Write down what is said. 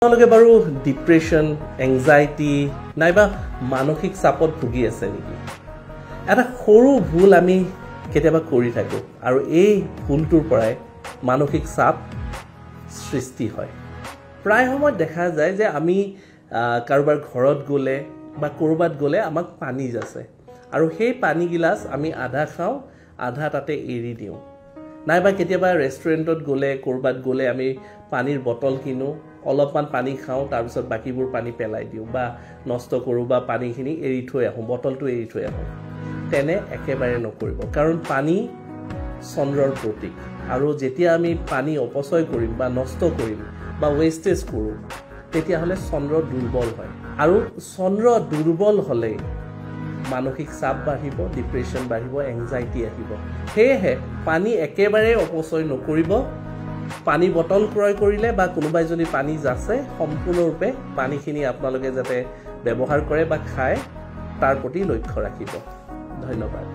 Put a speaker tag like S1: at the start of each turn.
S1: আপোনালোকে বাৰু depression anxiety নাইবা মানসিক চাপত ভুগি আছে নেকি? এটা সৰু ভুল আমি কেতিয়াবা কৰি থাকোঁ আৰু এই ভুলটোৰ পৰাই মানসিক চাপ সৃষ্টি হয়। প্ৰায় সময়ত দেখা যায় যে আমি কাৰোবাৰ ঘৰত গ'লে বা ক'ৰবাত গ'লে আমাক পানী যাচে আৰু সেই পানী গিলাচ আমি আধা খাওঁ, আধা তাতে এৰি দিওঁ। নাইবা কেতিয়াবা ৰেষ্টুৰেণ্টত গ'লে ক'ৰবাত গ'লে আমি পানীৰ বটল কিনো, অলপমান পানী খাওঁ, তাৰপিছত বাকীবোৰ পানী পেলাই দিওঁ বা নষ্ট কৰোঁ বা পানীখিনি এৰি থৈ আহোঁ, বটলটো এৰি থৈ আহোঁ। তেনে একেবাৰে নকৰিব, কাৰণ পানী চন্দ্ৰৰ প্ৰতীক আৰু যেতিয়া আমি পানী অপচয় কৰিম বা নষ্ট কৰিম বা ৱেষ্টেজ কৰোঁ তেতিয়াহ'লে চন্দ্ৰ দুৰ্বল হয় আৰু চন্দ্ৰ দুৰ্বল হ'লে মানসিক চাপ বাঢ়িব, ডিপ্ৰেশ্যন বাঢ়িব, এংজাইটি আহিব। সেয়েহে পানী একেবাৰে অপচয় নকৰিব। পানী বটল ক্ৰয় কৰিলে বা কোনোবাই যদি পানী যাচে সম্পূৰ্ণৰূপে পানীখিনি আপোনালোকে যাতে ব্যৱহাৰ কৰে বা খায় তাৰ প্ৰতি লক্ষ্য ৰাখিব। ধন্যবাদ।